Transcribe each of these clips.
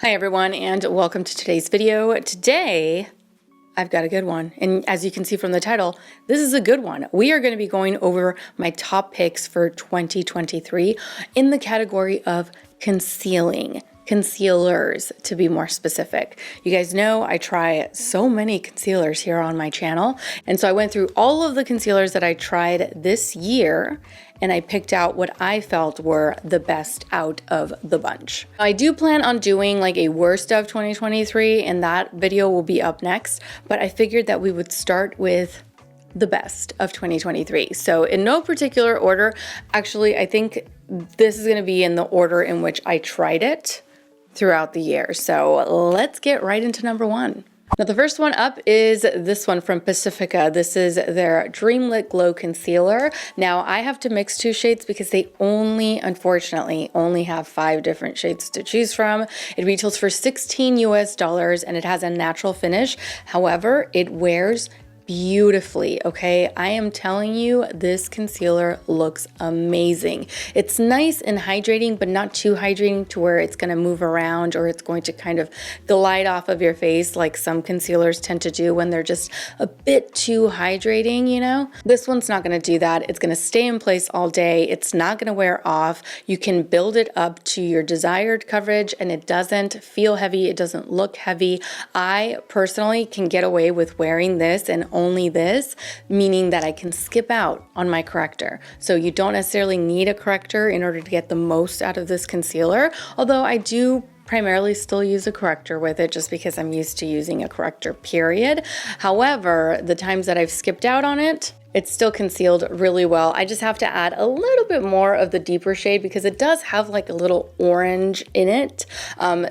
Hi everyone, and welcome to today's video. Today, I've got a good one. And as you can see from the title, this is a good one. We are going to be going over my top picks for 2023 in the category of concealers to be more specific. You guys know I try so many concealers here on my channel. And so I went through all of the concealers that I tried this year and I picked out what I felt were the best out of the bunch. I do plan on doing like a worst of 2023 and that video will be up next, but I figured that we would start with the best of 2023. So in no particular order, actually, I think this is gonna be in the order in which I tried it throughout the year. So let's get right into number one. Now the first one up is this one from Pacifica. This is their Dreamlit Glow Concealer. Now I have to mix two shades because they unfortunately, only have 5 different shades to choose from. It retails for $16 US and it has a natural finish. However, it wears beautifully, okay? I am telling you, this concealer looks amazing. It's nice and hydrating, but not too hydrating to where it's gonna move around or it's going to kind of glide off of your face like some concealers tend to do when they're just a bit too hydrating, you know? This one's not gonna do that. It's gonna stay in place all day. It's not gonna wear off. You can build it up to your desired coverage and it doesn't feel heavy. It doesn't look heavy. I personally can get away with wearing this and only this, meaning that I can skip out on my corrector. So you don't necessarily need a corrector in order to get the most out of this concealer, although I do primarily still use a corrector with it just because I'm used to using a corrector, period. However, the times that I've skipped out on it, it's still concealed really well. I just have to add a little bit more of the deeper shade because it does have like a little orange in it.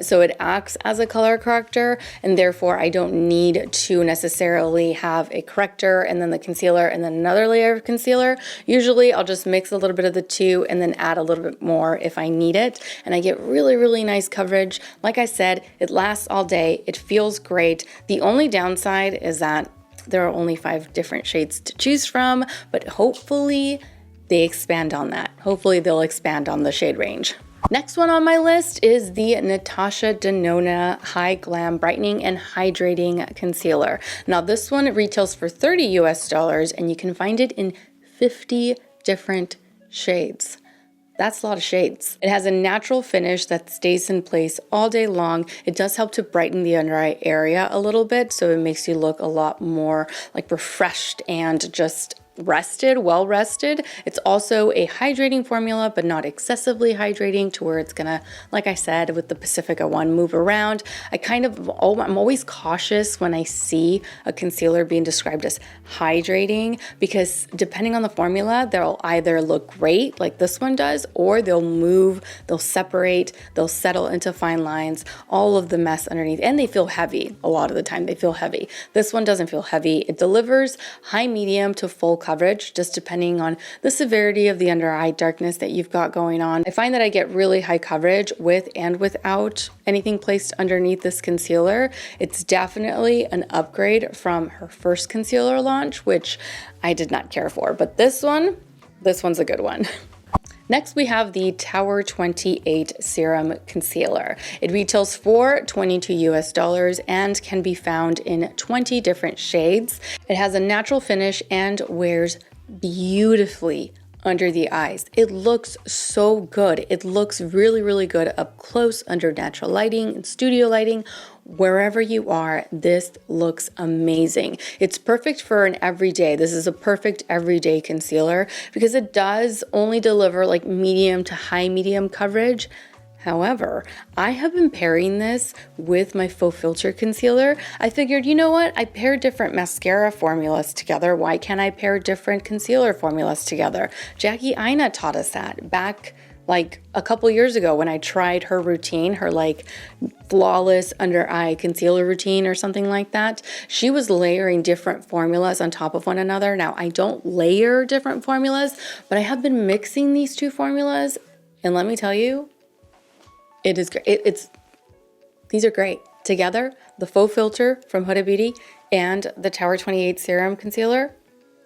So it acts as a color corrector and therefore I don't need to necessarily have a corrector and then the concealer and then another layer of concealer. Usually I'll just mix a little bit of the two and then add a little bit more if I need it. And I get really, really nice coverage. Like I said, it lasts all day. It feels great. The only downside is that there are only 5 different shades to choose from, but hopefully they expand on that. Hopefully they'll expand on the shade range. Next one on my list is the Natasha Denona High Glam Brightening and Hydrating Concealer. Now this one retails for $30 US and you can find it in 50 different shades. That's a lot of shades. It has a natural finish that stays in place all day long. It does help to brighten the under eye area a little bit, so it makes you look a lot more like refreshed and just rested, well rested. It's also a hydrating formula, but not excessively hydrating to where it's gonna, like I said, with the Pacifica one, move around. I'm always cautious when I see a concealer being described as hydrating because depending on the formula, they'll either look great like this one does, or they'll move, they'll separate, they'll settle into fine lines, all of the mess underneath, and they feel heavy. A lot of the time they feel heavy. This one doesn't feel heavy. It delivers high, medium to full coverage, just depending on the severity of the under eye darkness that you've got going on. I find that I get really high coverage with and without anything placed underneath this concealer. It's definitely an upgrade from her first concealer launch, which I did not care for, but this one's a good one. Next, we have the Tower 28 Serum Concealer. It retails for $22 US and can be found in 20 different shades. It has a natural finish and wears beautifully under the eyes. It looks so good. It looks really, really good up close under natural lighting and studio lighting. Wherever you are, this looks amazing. It's perfect for an everyday. This is a perfect everyday concealer because it does only deliver like medium to high medium coverage. However, I have been pairing this with my faux filter concealer. I figured, you know what? I pair different mascara formulas together. Why can't I pair different concealer formulas together? Jackie Aina taught us that back like a couple years ago when I tried her routine, her like flawless under eye concealer routine or something like that. She was layering different formulas on top of one another. Now I don't layer different formulas, but I have been mixing these two formulas and let me tell you, it is great. These are great. Together, the faux filter from Huda Beauty and the Tower 28 Serum Concealer,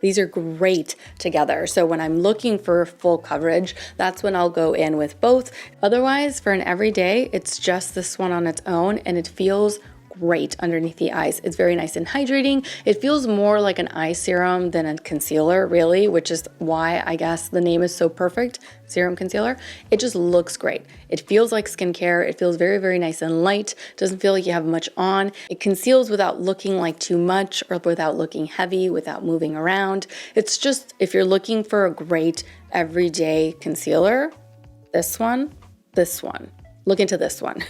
These are great together. So when I'm looking for full coverage, that's when I'll go in with both. Otherwise, for an everyday, it's just this one on its own, and it feels great underneath the eyes. It's very nice and hydrating. It feels more like an eye serum than a concealer, really, which is why I guess the name is so perfect, serum concealer. It just looks great. It feels like skincare. It feels very, very nice and light. Doesn't feel like you have much on. It conceals without looking like too much or without looking heavy, without moving around. It's just, if you're looking for a great everyday concealer, this one. Look into this one.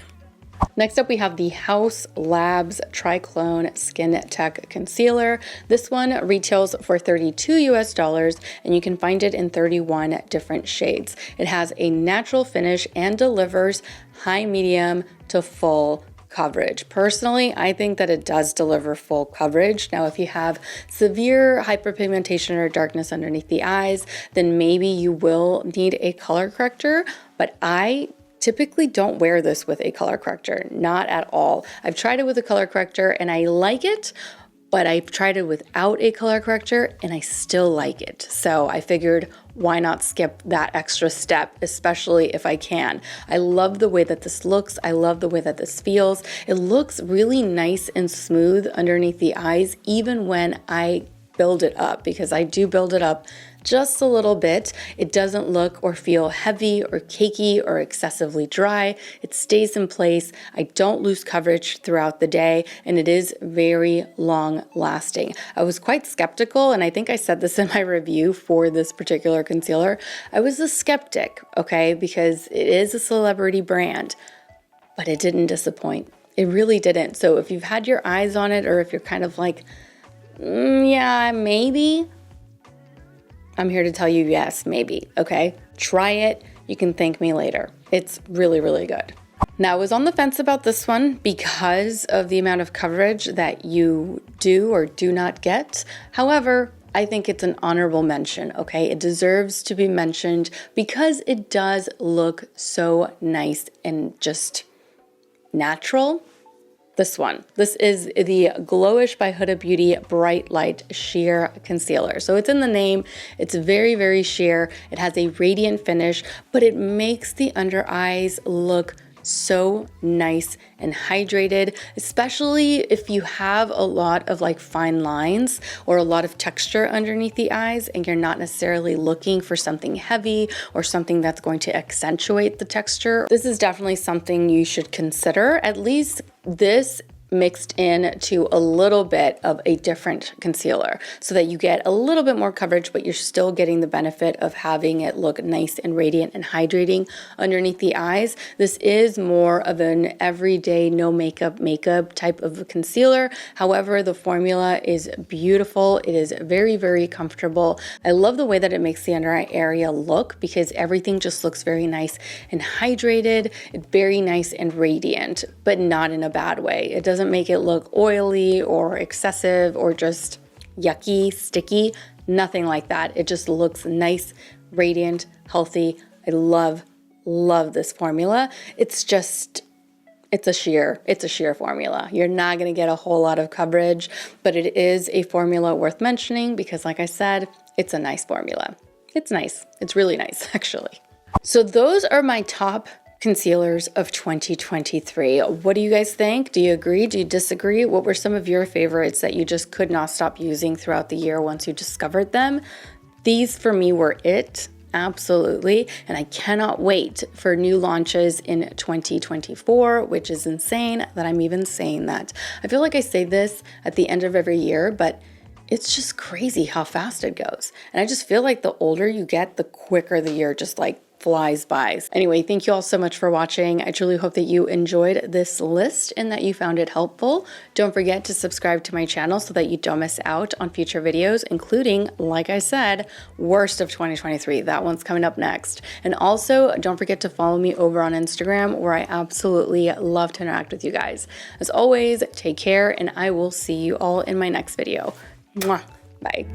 Next up, we have the Haus Labs Triclone Skin Tech Concealer. This one retails for $32 US, and you can find it in 31 different shades. It has a natural finish and delivers high, medium to full coverage. Personally, I think that it does deliver full coverage. Now, if you have severe hyperpigmentation or darkness underneath the eyes, then maybe you will need a color corrector, but I typically don't wear this with a color corrector, not at all. I've tried it with a color corrector and I like it, but I've tried it without a color corrector and I still like it. So I figured, why not skip that extra step, especially if I can. I love the way that this looks. I love the way that this feels. It looks really nice and smooth underneath the eyes, even when I build it up, because I do build it up just a little bit. It doesn't look or feel heavy or cakey or excessively dry. It stays in place. I don't lose coverage throughout the day, and it is very long lasting. I was quite skeptical, and I think I said this in my review for this particular concealer. I was a skeptic, okay, because it is a celebrity brand, but it didn't disappoint. It really didn't. So if you've had your eyes on it, or if you're kind of like, yeah, maybe, I'm here to tell you, yes, maybe, okay? Try it. You can thank me later. It's really, really good. Now, I was on the fence about this one because of the amount of coverage that you do or do not get. However, I think it's an honorable mention, okay? It deserves to be mentioned because it does look so nice and just natural. This one. This is the Glowish by Huda Beauty Bright Light Sheer Concealer. So it's in the name. It's very, very sheer. It has a radiant finish, but it makes the under eyes look so nice and hydrated, especially if you have a lot of like fine lines or a lot of texture underneath the eyes and you're not necessarily looking for something heavy or something that's going to accentuate the texture. This is definitely something you should consider. At least this mixed in to a little bit of a different concealer so that you get a little bit more coverage, but you're still getting the benefit of having it look nice and radiant and hydrating underneath the eyes. This is more of an everyday no makeup type of concealer. However, the formula is beautiful. It is very, very comfortable. I love the way that it makes the under eye area look because everything just looks very nice and hydrated. It's very nice and radiant, but not in a bad way. It doesn't make it look oily or excessive or just yucky, sticky, nothing like that. It just looks nice, radiant, healthy. I love this formula. It's a sheer formula. You're not going to get a whole lot of coverage, but it is a formula worth mentioning because like I said, it's a nice formula. It's nice. It's really nice, actually. So those are my top concealers of 2023. What do you guys think? Do you agree? Do you disagree? What were some of your favorites that you just could not stop using throughout the year once you discovered them? These for me were it. Absolutely. And I cannot wait for new launches in 2024, which is insane that I'm even saying that. I feel like I say this at the end of every year, but it's just crazy how fast it goes. And I just feel like the older you get, the quicker the year just like flies by. Anyway, thank you all so much for watching. I truly hope that you enjoyed this list and that you found it helpful. Don't forget to subscribe to my channel so that you don't miss out on future videos, including, like I said, worst of 2023. That one's coming up next. And also, don't forget to follow me over on Instagram, where I absolutely love to interact with you guys. As always, take care, and I will see you all in my next video. Mwah. Bye.